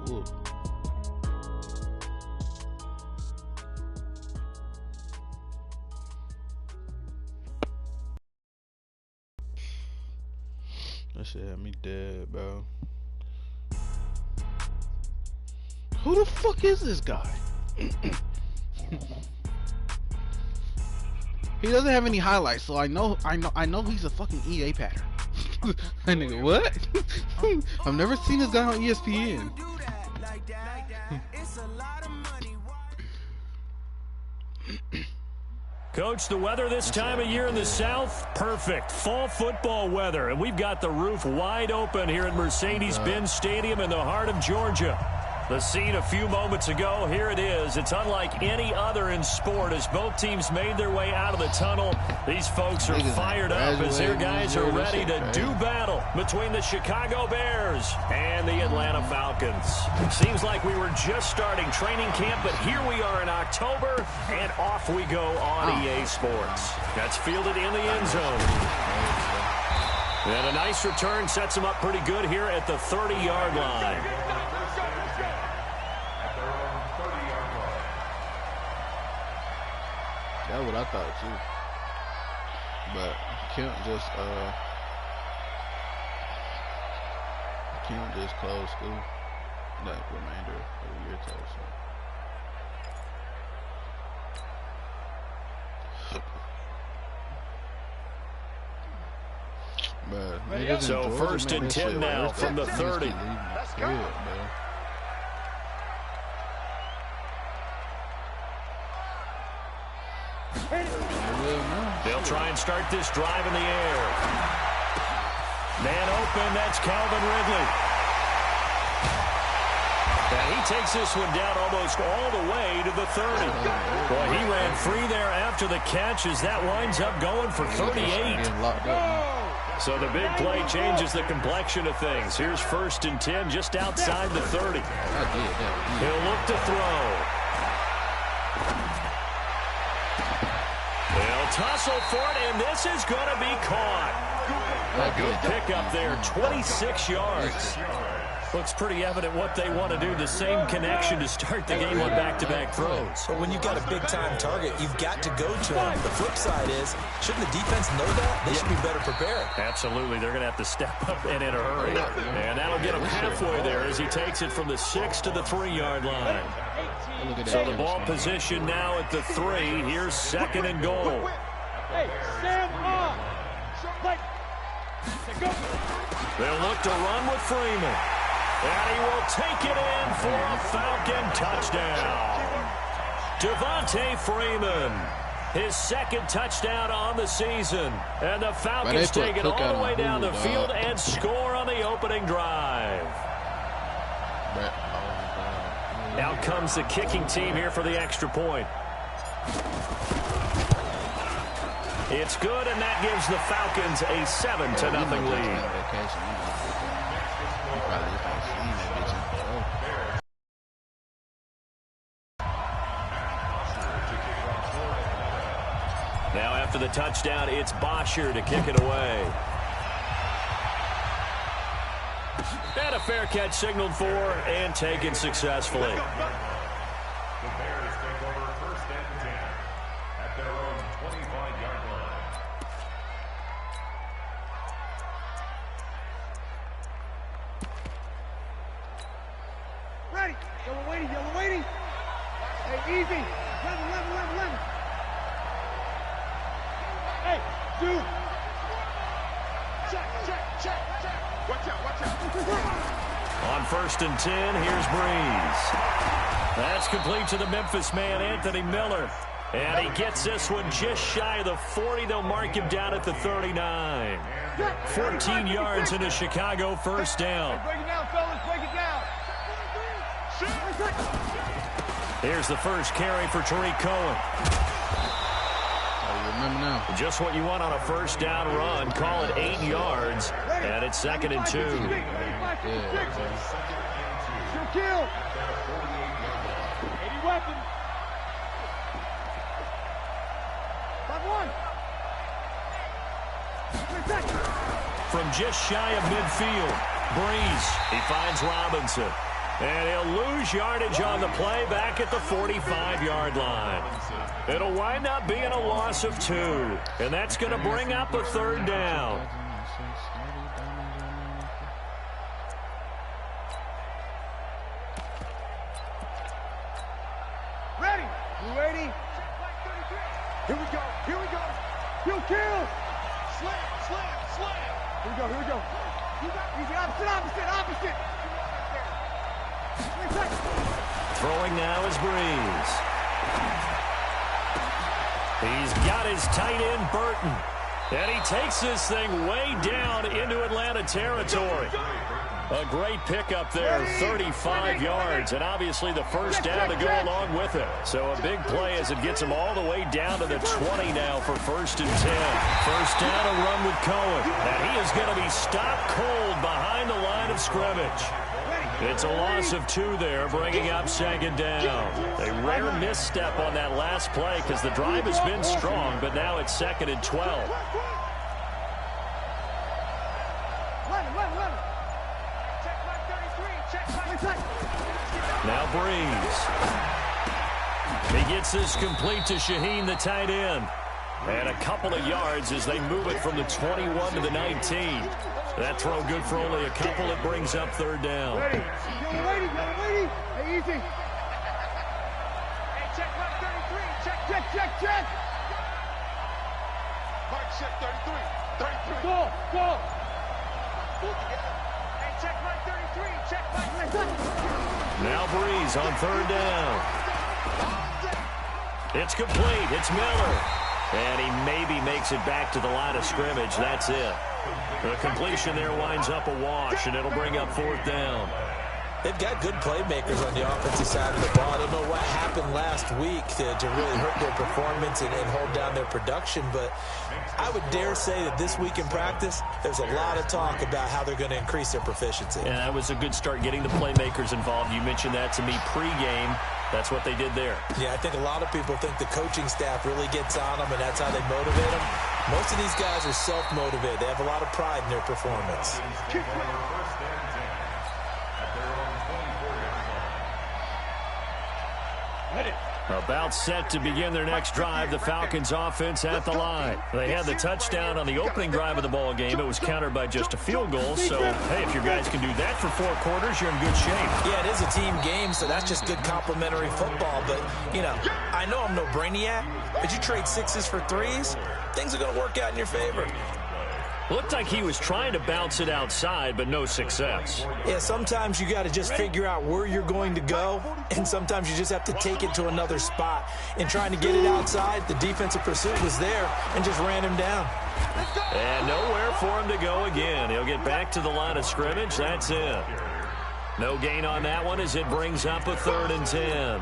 Ooh. That shit had me dead, bro. Who the fuck is this guy? He doesn't have any highlights, so I know he's a fucking EA pattern. That nigga, what? I've never seen this guy on ESPN. Coach, the weather this time of year in the South, perfect. Fall football weather, and we've got the roof wide open here at Mercedes-Benz Stadium in the heart of Georgia. The scene a few moments ago, here it is. It's unlike any other in sport as both teams made their way out of the tunnel. These folks are fired up as their guys are ready to do battle between the Chicago Bears and the Atlanta Falcons. Seems like we were just starting training camp, but here we are in October, and off we go on EA Sports. That's fielded in the end zone. And a nice return sets them up pretty good here at the 30-yard line. That's what I thought too. But can't just close school the remainder of the year too. So first and 10 now from the 30. They'll try and start this drive in the air. Man open, that's Calvin Ridley. And he takes this one down almost all the way to the 30. Boy, he ran free there after the catch as that winds up going for 38. So the big play changes the complexion of things. Here's first and 10 just outside the 30. He'll look to throw. They'll tussle for it, and this is going to be caught. A good pickup there, 26 yards. Looks pretty evident what they want to do. The same connection to start the game on back-to-back throws. But when you've got a big-time target, you've got to go to him. The flip side is, shouldn't the defense know that? They should be better prepared. Absolutely. They're going to have to step up and in a hurry. And that'll get him halfway there as he takes it from the 6 to the 3-yard line. So the ball position now at the 3. Here's second and goal. Hey, stand up. They'll look to run with Freeman. And he will take it in for a Falcon touchdown. Devontae Freeman, his second touchdown on the seseason. And the Falcons take it all the way down the field and score on the opening drive. Out comes the kicking team here for the extra point. It's good, and that gives the Falcons a 7-0 lead. Now after the touchdown, it's Bosher to kick it away. And a fair catch signaled for and taken successfully. The Bears take over first and 10 at their own 25-yard line. Ready. Yellow waiting, yellow waiting. Hey, easy. 11. Hey, dude. Check. Watch out. On first and 10, here's Breeze. That's complete to the Memphis man, Anthony Miller. And he gets this one just shy of the 40. They'll mark him down at the 39. 14 yards in a Chicago first down. Break it down, fellas. Break it down. Here's the first carry for Tariq Cohen. Remember now. Just what you want on a first down run. Call it 8 yards. And it's second and 2. Kill. 80 weapons. 5-1. From just shy of midfield, Breeze. He finds Robinson. And he'll lose yardage on the play back at the 45-yard line. It'll wind up being a loss of 2. And that's going to bring up a 3rd down. Ready? You ready? Here we go. Here we go. Kill. Slam. Here we go. Easy. Opposite. Throwing now is Breeze. He's got his tight end, Burton. And he takes this thing way down into Atlanta territory. A great pickup there, 35 yards, and obviously the first down to go along with it. So a big play as it gets him all the way down to the 20 now for 1st and 10. First down, a run with Cohen. And he is going to be stopped cold behind the line of scrimmage. It's a loss of 2 there, bringing up 2nd down. A rare misstep on that last play because the drive has been strong, but now it's 2nd and 12. Now Breeze. He gets this complete to Shaheen, the tight end. And a couple of yards as they move it from the 21 to the 19. That throw good for only a couple. It brings up 3rd down. Ready. Hey, easy. Hey, check mark 33. Check. Mark check 33. Go. Hey, check mark 33. Check mark. Now Breeze on 3rd down. It's complete. It's Miller. And he maybe makes it back to the line of scrimmage. That's it. The completion there winds up a wash, and it'll bring up 4th down. They've got good playmakers on the offensive side of the ball. I don't know what happened last week to really hurt their performance and hold down their production, but I would dare say that this week in practice, there's a lot of talk about how they're going to increase their proficiency. And that was a good start getting the playmakers involved. You mentioned that to me pregame. That's what they did there. Yeah, I think a lot of people think the coaching staff really gets on them, and that's how they motivate them. Most of these guys are self-motivated. They have a lot of pride in their performance. About set to begin their next drive, the Falcons offense at the line. They had the touchdown on the opening drive of the ball game. It was countered by just a field goal. So, hey, if your guys can do that for 4 quarters, you're in good shape. Yeah, it is a team game, so that's just good complimentary football. But, you know, I know I'm no brainiac, but you trade 6s for 3s, things are going to work out in your favor. Looked like he was trying to bounce it outside, but no success. Yeah, sometimes you got to just figure out where you're going to go, and sometimes you just have to take it to another spot. In trying to get it outside, the defensive pursuit was there and just ran him down. And nowhere for him to go again. He'll get back to the line of scrimmage. That's it. No gain on that one as it brings up a 3rd and 10.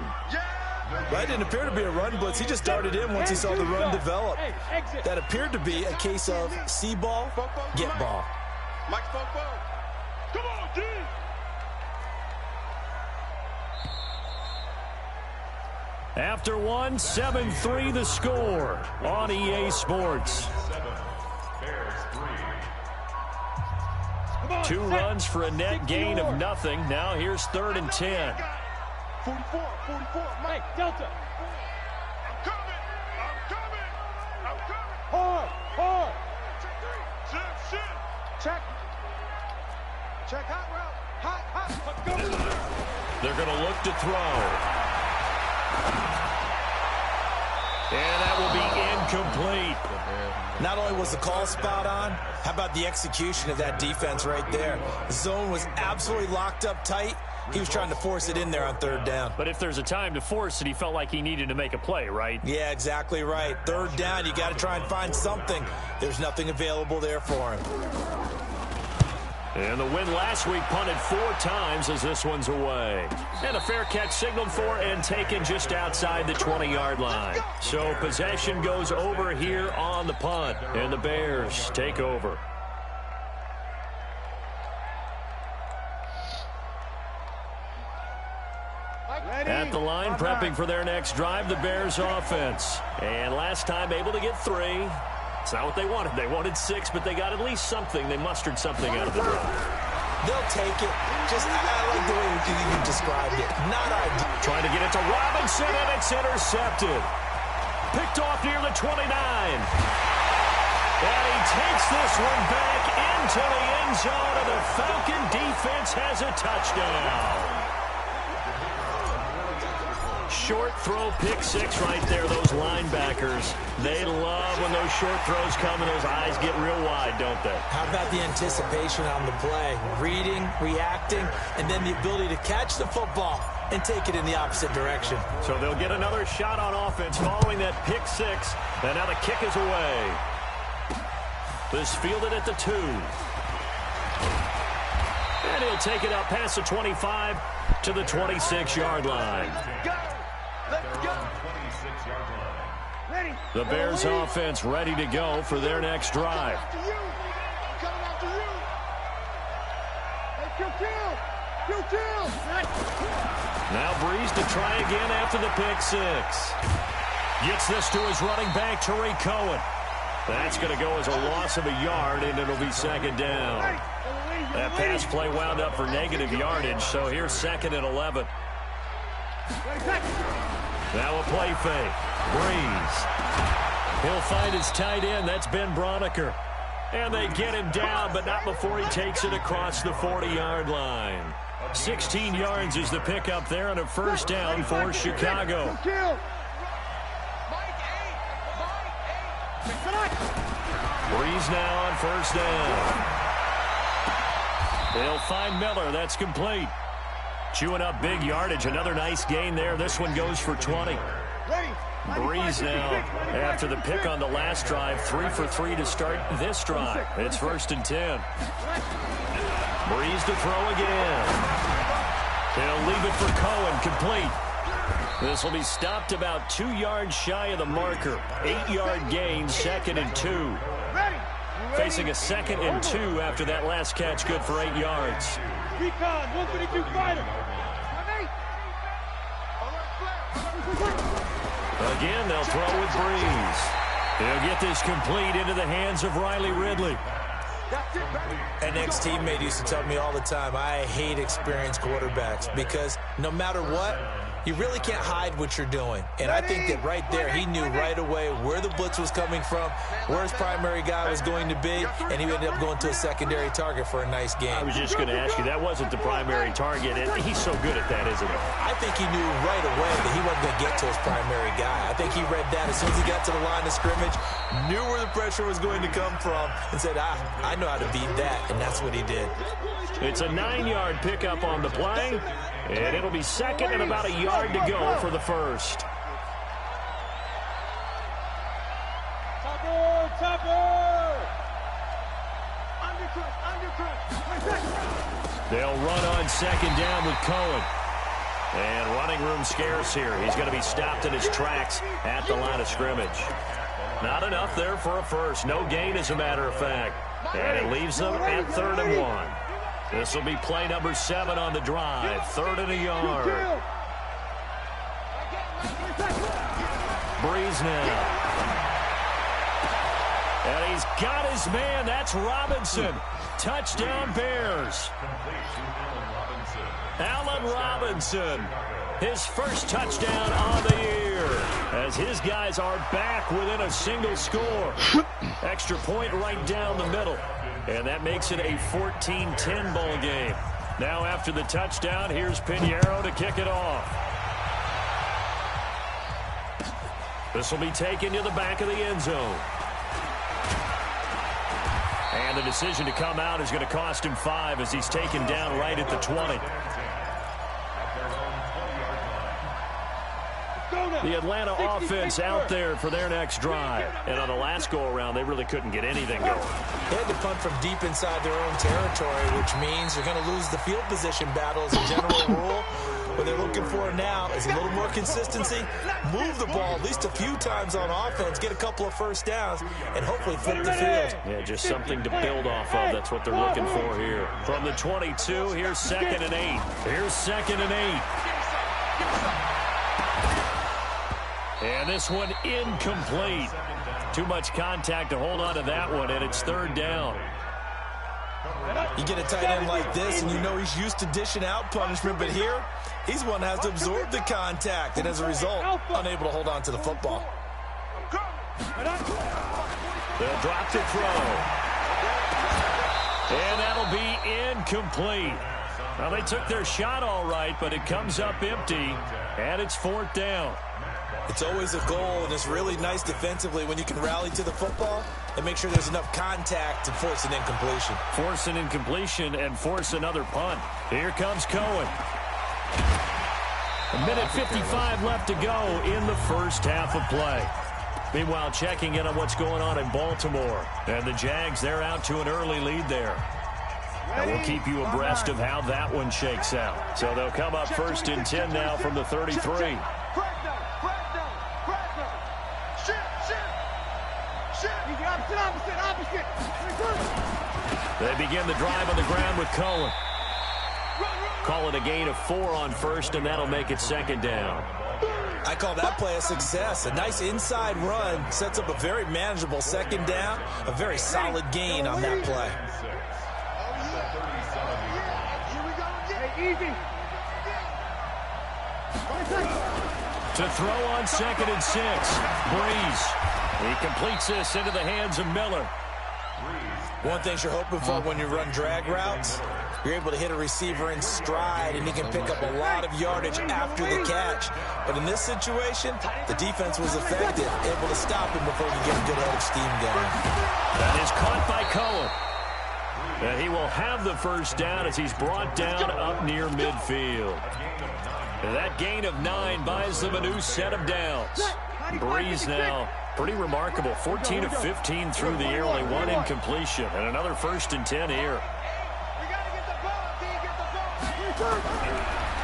That didn't appear to be a run blitz. He just started in once he saw the run develop. That appeared to be a case of see ball, get ball. Come on, D. After one, 7-3 the score on EA Sports. 2 runs for a net gain of nothing. Now here's 3rd and 10. 44, Mike, Delta. I'm coming. Hard. Check, hot route. Hot. They're going to look to throw. And that will be incomplete. Not only was the call spot on, how about the execution of that defense right there? The zone was absolutely locked up tight. He was trying to force it in there on 3rd down. But if there's a time to force it, he felt like he needed to make a play, right? Yeah, exactly right. 3rd down, you got to try and find something. There's nothing available there for him. And the win last week punted 4 times as this one's away. And a fair catch signaled for and taken just outside the 20-yard line. So possession goes over here on the punt. And the Bears take over. At the line, prepping for their next drive, the Bears offense. And last time able to get 3. It's not what they wanted. They wanted 6, but they got at least something. They mustered something out of the drive. They'll take it. Just, I like the way you described it. Not ideal. Trying to get it to Robinson, and it's intercepted. Picked off near the 29. And he takes this one back into the end zone, and the Falcon defense has a touchdown. Short throw, pick six right there. Those linebackers, they love when those short throws come and those eyes get real wide, don't they? How about the anticipation on the play? Reading, reacting, and then the ability to catch the football and take it in the opposite direction. So they'll get another shot on offense following that pick six, and now the kick is away. This fielded at the 2. And he'll take it out past the 25 to the 26-yard line. The Bears offense ready to go for their next drive. Now Breeze to try again after the pick six. Gets this to his running back, Tariq Cohen. That's going to go as a loss of a yard, and it'll be second down. That pass play wound up for negative yardage, so here's 2nd and 11. Now a play fake. Breeze. He'll find his tight end. That's Ben Broniker. And they get him down, but not before he takes it across the 40-yard line. 16 yards is the pickup there, and a first down for Chicago. Breeze now on first down. They'll find Miller. That's complete. Chewing up big yardage. Another nice gain there. This one goes for 20. Breeze now, after the pick on the last drive, 3 for 3 to start this drive. It's 1st and 10. Breeze to throw again. He'll leave it for Cohen, complete. This will be stopped about 2 yards shy of the marker. 8-yard gain, 2nd and 2. Facing a 2nd and 2 after that last catch, good for 8 yards. Recon, 132 fighter. Again, they'll throw with Breeze. He'll get this complete into the hands of Riley Ridley. An ex-teammate used to tell me all the time, I hate experienced quarterbacks because no matter what, you really can't hide what you're doing. And I think that right there, he knew right away where the blitz was coming from, where his primary guy was going to be, and he ended up going to a secondary target for a nice game. I was just going to ask you, that wasn't the primary target, and he's so good at that, isn't he? I think he knew right away that he wasn't going to get to his primary guy. I think he read that as soon as he got to the line of scrimmage, knew where the pressure was going to come from, and said, I know how to beat that, and that's what he did. It's a 9-yard pickup on the play, and it'll be 2nd and about a yard to go for the first. They'll run on 2nd down with Cohen. And running room scarce here. He's going to be stopped in his tracks at the line of scrimmage. Not enough there for a first. No gain, as a matter of fact. And it leaves them at 3rd and 1. This will be play number 7 on the drive. 3rd and a yard. Breeze now. And he's got his man. That's Robinson. Touchdown Bears. Allen Robinson. His first touchdown on the year. As his guys are back within a single score. Extra point right down the middle. And that makes it a 14-10 ball game. Now after the touchdown, here's Pinheiro to kick it off. This will be taken to the back of the end zone. And the decision to come out is going to cost him 5 as he's taken down right at the 20. The Atlanta offense out there for their next drive. And on the last go-around, they really couldn't get anything going. They had to punt from deep inside their own territory, which means they're going to lose the field position battle as a general rule. What they're looking for now is a little more consistency, move the ball at least a few times on offense, get a couple of first downs, and hopefully flip the field. Yeah, just something to build off of. That's what they're looking for here. From the 22, here's 2nd and 8. Here's 2nd and 8. And this one incomplete. Too much contact to hold on to that one, and it's 3rd down. You get a tight end like this, and you know he's used to dishing out punishment, but here, he's one that has to absorb the contact, and as a result, unable to hold on to the football. They'll drop to throw. And that'll be incomplete. Well, they took their shot all right, but it comes up empty, and it's 4th down. It's always a goal, and it's really nice defensively when you can rally to the football and make sure there's enough contact to force an incompletion. Force an incompletion and force another punt. Here comes Cohen. A minute 55 left to go in the first half of play. Meanwhile, checking in on what's going on in Baltimore. And the Jags, they're out to an early lead there. And we'll keep you abreast of how that one shakes out. So they'll come up 1st and 10 now from the 33. They begin the drive on the ground with Cohen. Call it a gain of 4 on 1st, and that'll make it 2nd down. I call that play a success. A nice inside run sets up a very manageable 2nd down. A very solid gain on that play. To throw on 2nd and 6. Breeze. He completes this into the hands of Miller. One thing you're hoping for when you run drag routes, you're able to hit a receiver in stride, and he can pick up a lot of yardage after the catch. But in this situation, the defense was effective, able to stop him before he could get a good head of steam going. That is caught by Cohen. And he will have the 1st down as he's brought down up near midfield. And that gain of 9 buys them a new set of downs. Breeze now, pretty remarkable. 14 of 15 through the air, only 1 incompletion. And another 1st and 10 here.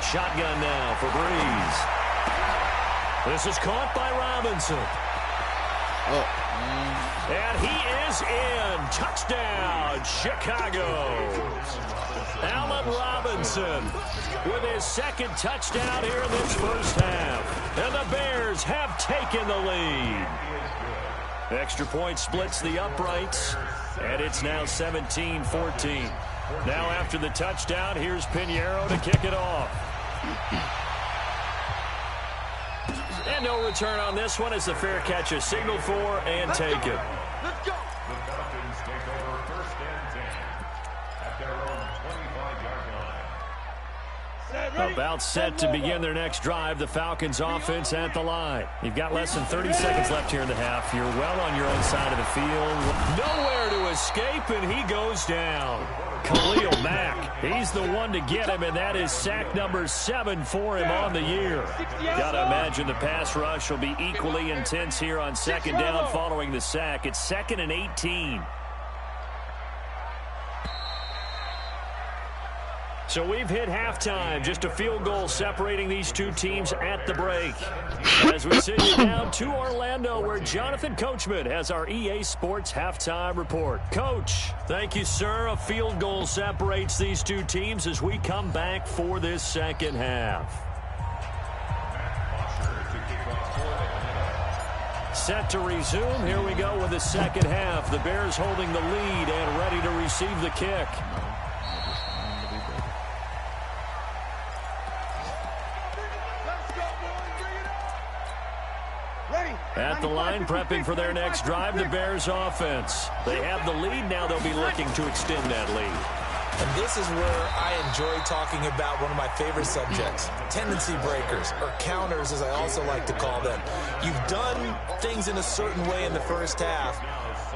Shotgun now for Breeze. This is caught by Robinson. And he is in. Touchdown, Chicago. Allen Robinson with his 2nd touchdown here in this first half. And the Bears have taken the lead. Extra point splits the uprights, and it's now 17-14. Now after the touchdown, here's Pinheiro to kick it off. And no return on this one as the fair catch is signaled for and taken. Let's go. The Falcons take over 1st and 10 at their own 25-yard line. About set to begin their next drive. The Falcons offense at the line. You've got less than 30 seconds left here in the half. You're well on your own side of the field. Nowhere to escape, and he goes down. Khalil Mack, he's the one to get him, and that is sack number 7 for him on the year. Got to imagine the pass rush will be equally intense here on 2nd down following the sack. It's 2nd and 18. So we've hit halftime. Just a field goal separating these two teams at the break. As we send you down to Orlando, where Jonathan Coachman has our EA Sports halftime report. Coach, thank you, sir. A field goal separates these two teams as we come back for this 2nd half. Set to resume. Here we go with the 2nd half. The Bears holding the lead and ready to receive the kick. At the line, prepping for their next drive, the Bears offense. They have the lead. Now they'll be looking to extend that lead. And this is where I enjoy talking about one of my favorite subjects, tendency breakers, or counters as I also like to call them. You've done things in a certain way in the first half,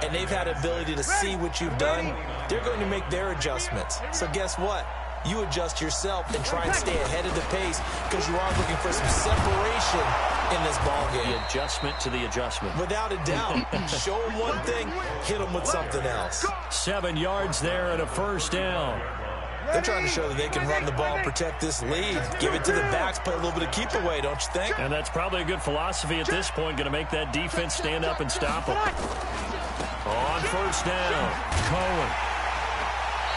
and they've had ability to see what you've done. They're going to make their adjustments. So guess what? You adjust yourself and try and stay ahead of the pace because you are looking for some separation in this ball game. The adjustment to the adjustment. Without a doubt. Show them one thing, hit them with something else. 7 yards there and a 1st down. They're trying to show that they can run the ball and protect this lead. Give it to the backs, play a little bit of keep away, don't you think? And that's probably a good philosophy at this point. Going to make that defense stand up and stop them. On 1st down, Cohen.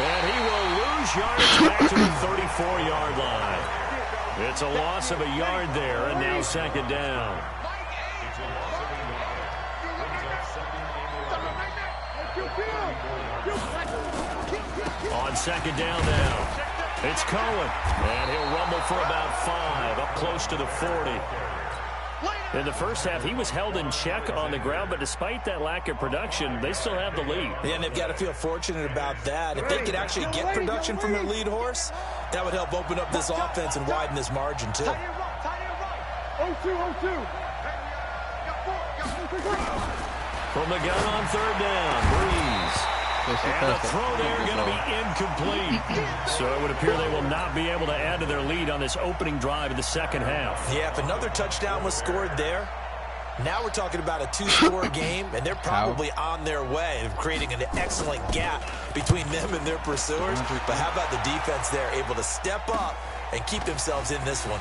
And he will lose yards back to the 34-yard line. It's a loss of a yard there, and now 2nd down. On second down now. It's Cohen, and he'll rumble for about 5, up close to the 40. In the first half, he was held in check on the ground, but despite that lack of production, they still have the lead. Yeah, and they've got to feel fortunate about that. If they could actually get production from their lead horse, that would help open up this offense and widen this margin, too. 0-2. From the gun on third down, Breeze. And the throw there going to be incomplete. So it would appear they will not be able to add to their lead on this opening drive of the second half. Yeah, if another touchdown was scored there, now we're talking about a 2-score game, and they're probably on their way of creating an excellent gap between them and their pursuers. But how about the defense there, able to step up and keep themselves in this one?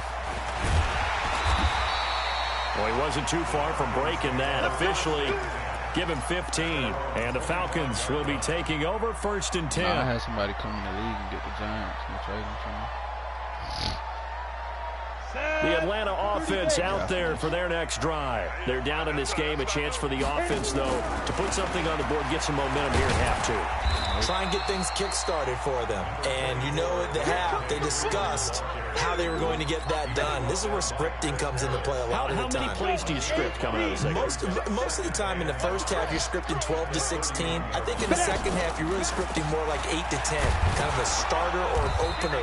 Well, he wasn't too far from breaking that. Officially, give him 15. And the Falcons will be taking over 1st and 10. I had somebody come in the league and get the Giants and trade them for me. The Atlanta offense out there for their next drive. They're down in this game. A chance for the offense, though, to put something on the board, get some momentum here at half 2. Try and get things kick-started for them. And you know at the half, they discussed how they were going to get that done. This is where scripting comes into play a lot of the time. How many plays do you script coming out of the second? Most of the time in the first half, you're scripting 12 to 16. I think in the second half, you're really scripting more like 8 to 10. Kind of a starter or an opener,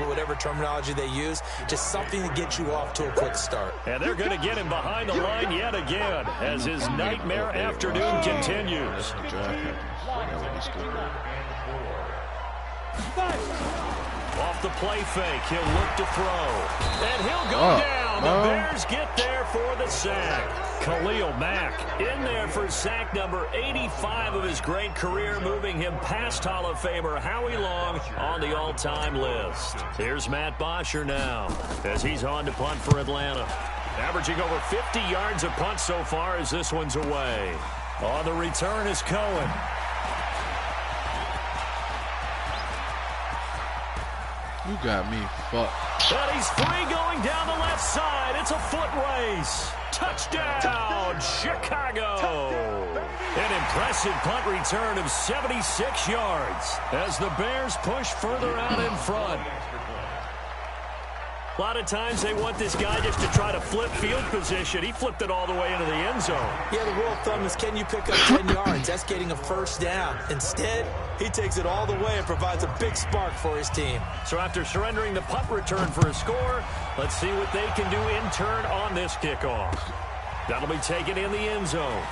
whatever terminology they use. Just something to get you off to a quick start. And they're going to get him behind the line yet again as his nightmare afternoon continues. Off the play fake, he'll look to throw. And he'll go down. The Bears get there for the sack. Khalil Mack in there for sack number 85 of his great career, moving him past Hall of Famer Howie Long on the all-time list. Here's Matt Bosher now as he's on to punt for Atlanta. Averaging over 50 yards a punt so far as this one's away. On the return is Cohen. You got me fucked. And he's free going down the left side. It's a foot race. Touchdown, Chicago. An impressive punt return of 76 yards as the Bears push further out in front. A lot of times they want this guy just to try to flip field position. He flipped it all the way into the end zone. Yeah, the rule of thumb is, can you pick up 10 yards? That's getting a first down. Instead, he takes it all the way and provides a big spark for his team. So after surrendering the punt return for a score, let's see what they can do in turn on this kickoff. That'll be taken in the end zone.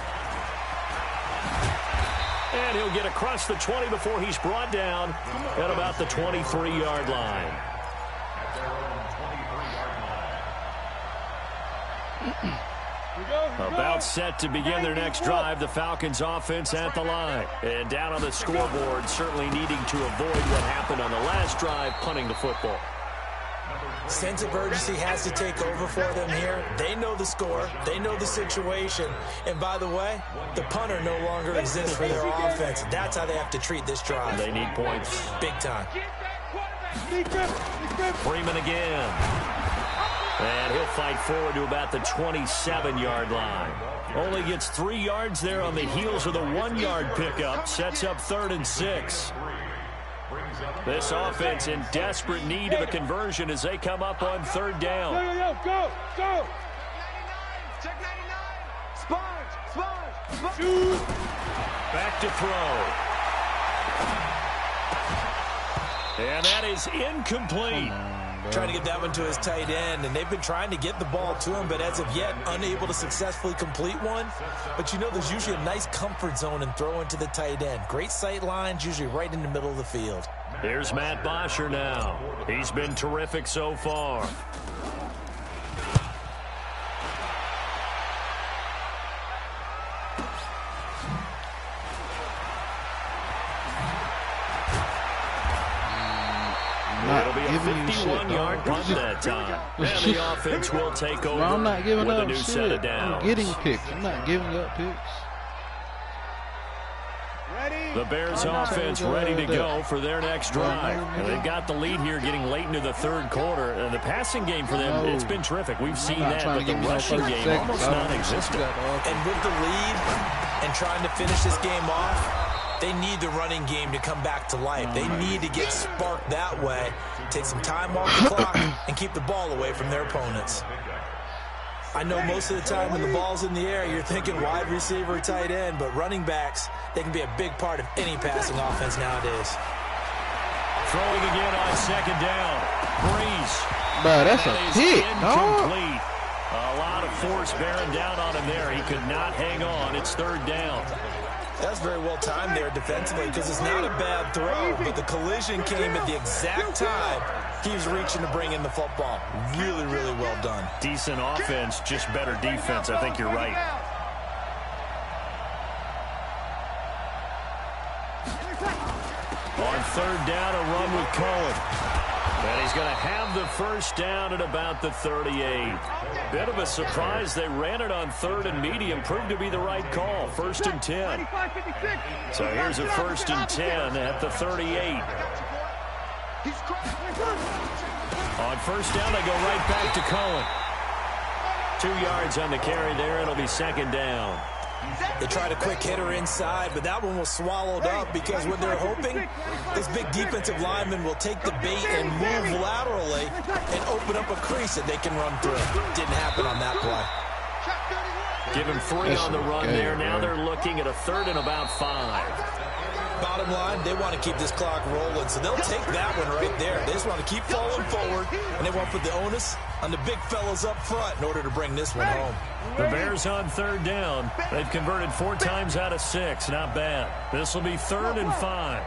And he'll get across the 20 before he's brought down at about the 23-yard line. About set to begin their next drive, the Falcons offense at the line. And down on the scoreboard, certainly needing to avoid what happened on the last drive, punting the football. Sense of urgency has to take over for them here. They know the score. They know the situation. And by the way, the punter no longer exists for their offense. That's how they have to treat this drive. They need points. Big time. Freeman again. And he'll fight forward to about the 27-yard line. Only gets 3 yards there on the heels of the 1-yard pickup. Sets up 3rd and 6. This offense in desperate need of a conversion as they come up on 3rd down. Go! Check 99! Sponge! Back to throw. And that is incomplete. Trying to get that one to his tight end, and they've been trying to get the ball to him, but as of yet, unable to successfully complete one. But you know, there's usually a nice comfort zone in throwing to the tight end. Great sight lines, usually right in the middle of the field. Here's Matt Bosher now. He's been terrific so far. It'll be a 51-yard punt that time. And the offense will take over I'm not giving with up a new shit. set of downs. I'm getting picks. I'm not giving up picks. The Bears offense ready to go for their next drive. And they've got the lead here getting late into the 3rd quarter. And the passing game for them, it's been terrific. We've seen that, but the rushing game almost non-existent. And with the lead and trying to finish this game off, They need the running game to come back to life. They need to get sparked that way, take some time off the clock, and keep the ball away from their opponents. I know most of the time when the ball's in the air, you're thinking wide receiver, tight end, but running backs, they can be a big part of any passing offense nowadays. Throwing again on second down. Breeze. Bro, that's a hit, incomplete. A lot of force bearing down on him there. He could not hang on. It's third down. That's very well timed there defensively because it's not a bad throw, but the collision came at the exact time he was reaching to bring in the football. Really, really well done. Decent offense, just better defense. I think you're right. On third down, a run with Cohen. And he's going to have the first down at about the 38. Bit of a surprise. They ran it on third and medium. Proved to be the right call. First and 10. So here's a first and 10 at the 38. On first down, they go right back to Cohen. 2 yards on the carry there. It'll be second down. They tried a quick hitter inside, but that one was swallowed up because what they're hoping, this big defensive lineman will take the bait and move laterally and open up a crease that they can run through. Didn't happen on that play. Give him 3 on the run there. Now they're looking at a third and about 5. Bottom line, they want to keep this clock rolling, so they'll take that one right there. They just want to keep falling forward, and they want to put the onus on the big fellas up front in order to bring this one home. The Bears on third down. They've converted 4 times out of 6. Not bad. This will be third and 5.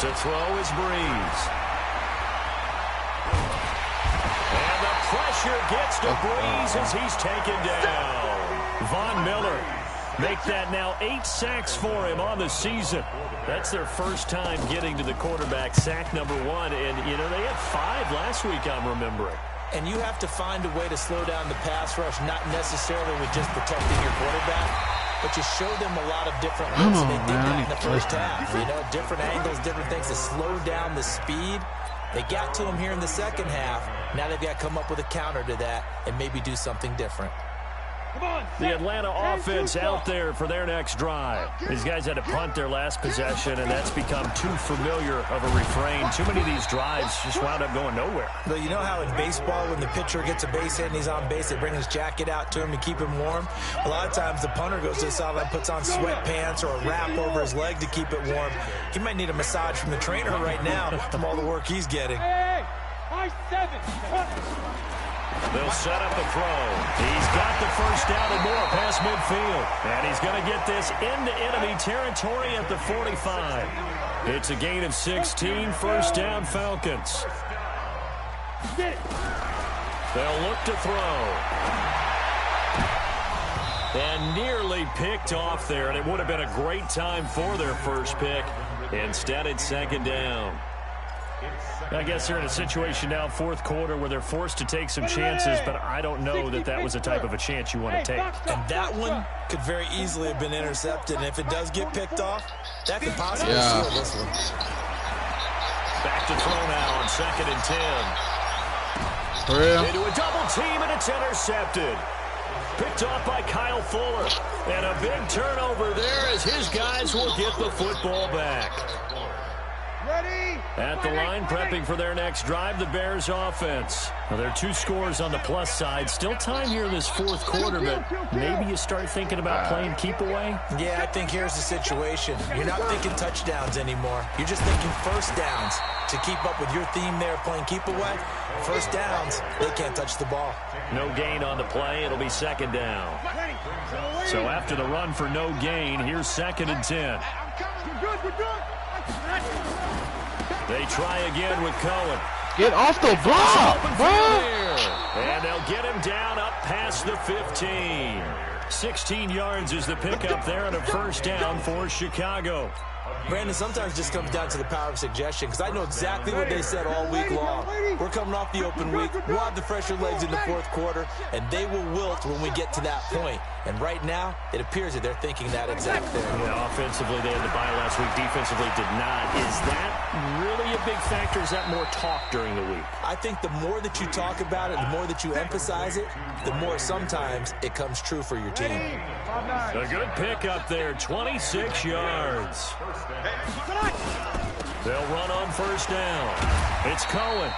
To throw is Breeze. And the pressure gets to Breeze as he's taken down. Von Miller make that now 8 sacks for him on the season. That's their first time getting to the quarterback, sack number 1. And, you know, they had 5 last week, I'm remembering. And you have to find a way to slow down the pass rush, not necessarily with just protecting your quarterback, but you show them a lot of different ways. And they did that in the first half. You know, different angles, different things to slow down the speed. They got to him here in the second half. Now they've got to come up with a counter to that and maybe do something different. The Atlanta offense out there for their next drive. These guys had to punt their last possession, and that's become too familiar of a refrain. Too many of these drives just wound up going nowhere. But you know how in baseball, when the pitcher gets a base hit and he's on base, they bring his jacket out to him to keep him warm? A lot of times the punter goes to the sideline, puts on sweatpants or a wrap over his leg to keep it warm. He might need a massage from the trainer right now from all the work he's getting. They'll set up the throw. He's got the first down and more past midfield. And he's going to get this into enemy territory at the 45. It's a gain of 16, first down Falcons. They'll look to throw. And nearly picked off there, and it would have been a great time for their first pick. Instead, it's second down. I guess they're in a situation now, fourth quarter, where they're forced to take some chances, but I don't know that that was the type of a chance you want to take. And that one could very easily have been intercepted, and if it does get picked off, that could possibly seal this one. Back to throw now on second and 10. Into a double team, and it's intercepted. Picked off by Kyle Fuller. And a big turnover there as his guys will get the football back. At the line, prepping for their next drive, the Bears offense. Well, there are 2 scores on the plus side. Still time here in this fourth quarter, but maybe you start thinking about playing keep away? Yeah, I think here's the situation. You're not thinking touchdowns anymore. You're just thinking first downs. To keep up with your theme there, playing keep away, first downs, they can't touch the ball. No gain on the play. It'll be second down. So after the run for no gain, here's second and 10. They try again with Cohen. Get off the block, bro. And they'll get him down up past the 15. 16 yards is the pickup there and a first down for Chicago. Brandon, sometimes it just comes down to the power of suggestion, because I know exactly what they said all week long. We're coming off the open week. We'll have the fresher legs in the fourth quarter, and they will wilt when we get to that point. And right now, it appears that they're thinking that exact thing. Yeah, offensively, they had the bye last week. Defensively, did not. Is that really a big factor? Is that more talk during the week? I think the more that you talk about it, the more that you emphasize it, the more sometimes it comes true for your team. A good pick up there, 26 yards. They'll run on first down. It's Cohen.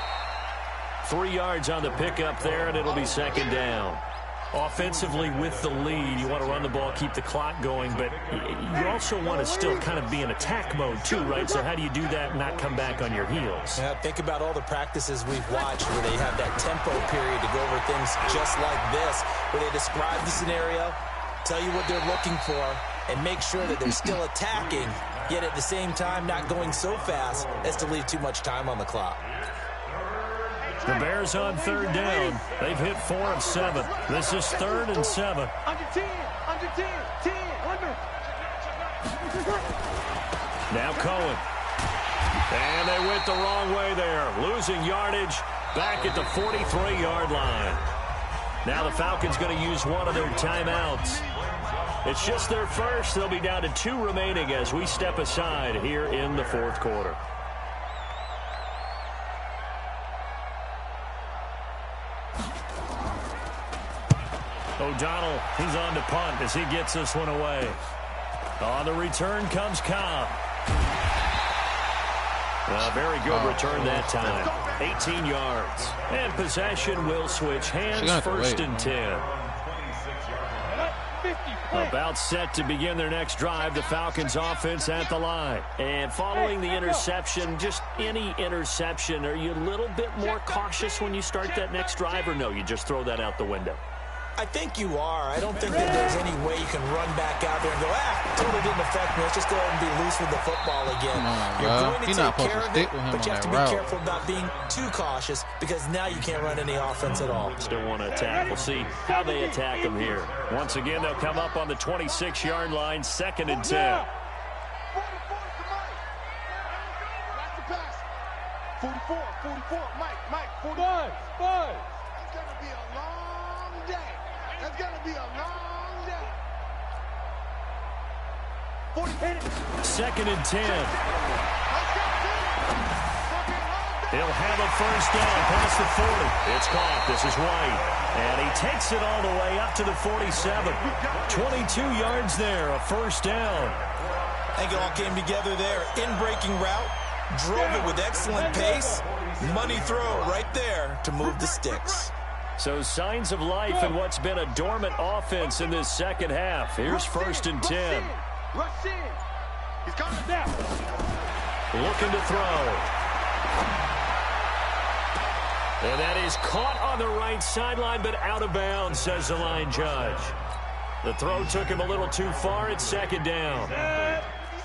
3 yards on the pickup there, and it'll be second down. Offensively, with the lead, you want to run the ball, keep the clock going, but you also want to still kind of be in attack mode too, right? So how do you do that and not come back on your heels? Yeah, think about all the practices we've watched where they have that tempo period to go over things just like this, where they describe the scenario, tell you what they're looking for, and make sure that they're still attacking, yet at the same time not going so fast as to leave too much time on the clock. The Bears on third down. They've hit 4 of 7. This is 3rd and 7. Under 10, 10, under. Now Cohen. And they went the wrong way there. Losing yardage back at the 43-yard line. Now the Falcons going to use one of their timeouts. It's just their first. They'll be down to 2 remaining as we step aside here in the fourth quarter. O'Donnell, he's on to punt as he gets this one away. On the return comes Cobb. A very good return that time. 18 yards. And possession will switch hands, 1st and 10. About set to begin their next drive. The Falcons offense at the line. And following the interception, just any interception, are you a little bit more cautious when you start that next drive, or no, you just throw that out the window? I think you are. I don't think that there's any way you can run back out there and go, totally didn't affect me. Let's just go ahead and be loose with the football again. You're going to take care of it, but you have to be careful about being too cautious, because now you can't run any offense at all. Still want to attack. We'll see how they attack them here. Once again, they'll come up on the 26-yard line, 2nd and 10. 44, Mike, 45. It's going to be a long day. It's going to be a long day. 2nd and 10. He'll have a first down past the 40. It's caught. This is White. And he takes it all the way up to the 47. 22 yards there, a first down. I think it all came together there. In-breaking route. Drove it with excellent pace. Money throw right there to move the sticks. So signs of life in what's been a dormant offense in this second half. Here's 1st and 10. Rush in. He's coming down. Looking to throw. And that is caught on the right sideline, but out of bounds, says the line judge. The throw took him a little too far. It's 2nd down.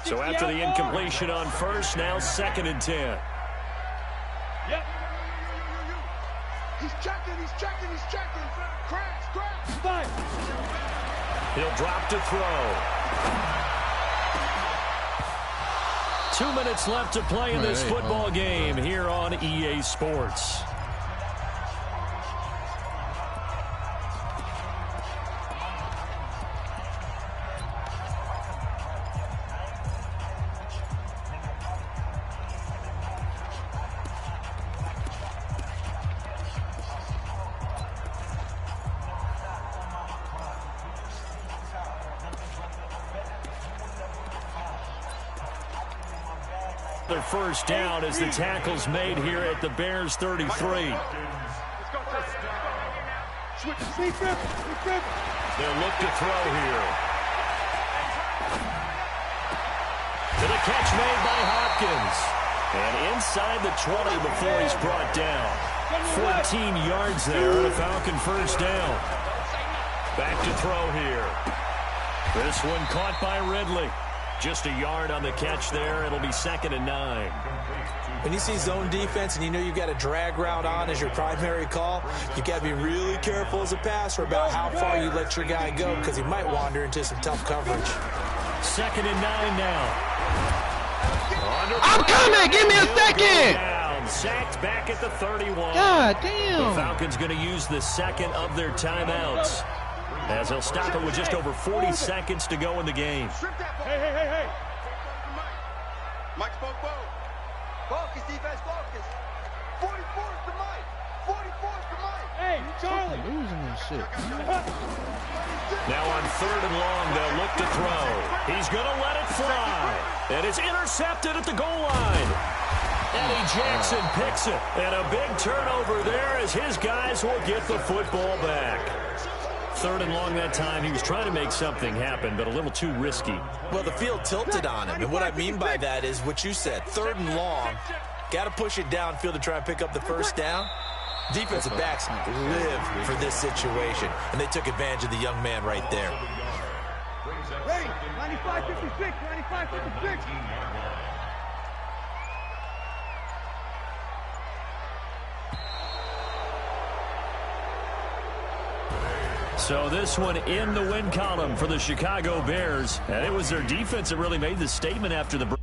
So after the incompletion on 1st, now 2nd and 10. Yep. He's checking. Crash. Fine. He'll drop to throw. 2 minutes left to play in this football game here on EA Sports. Their first down as the tackle's made here at the Bears 33. They'll look to throw here. To the catch made by Hopkins. And inside the 20 before he's brought down. 14 yards there and a Falcon first down. Back to throw here. This one caught by Ridley. Just a yard on the catch there. It'll be 2nd and 9. When you see zone defense and you know you've got a drag route on as your primary call, you've got to be really careful as a passer about how far you let your guy go, because he might wander into some tough coverage. 2nd and 9 now. Damn it! Give me a second! Down, sacked back at the 31. God The damn! Falcons going to use the second of their timeouts, as he'll stop it with just over 40 seconds to go in the game. Hey. Mike spoke both. Focus, defense, focus. 44 to Mike. 44 to Mike. Hey, Charlie. Losing this shit. Now on 3rd and long, they'll look to throw. He's going to let it fly. And it's intercepted at the goal line. Eddie Jackson picks it. And a big turnover there as his guys will get the football back. 3rd and long that time. He was trying to make something happen, but a little too risky. Well, the field tilted on him, and what I mean by that is what you said. 3rd and long, got to push it downfield to try and pick up the first down. Defensive backs live for this situation, and they took advantage of the young man right there. Ready, 95-56, 95-56. So this one in the win column for the Chicago Bears, and it was their defense that really made the statement after the break.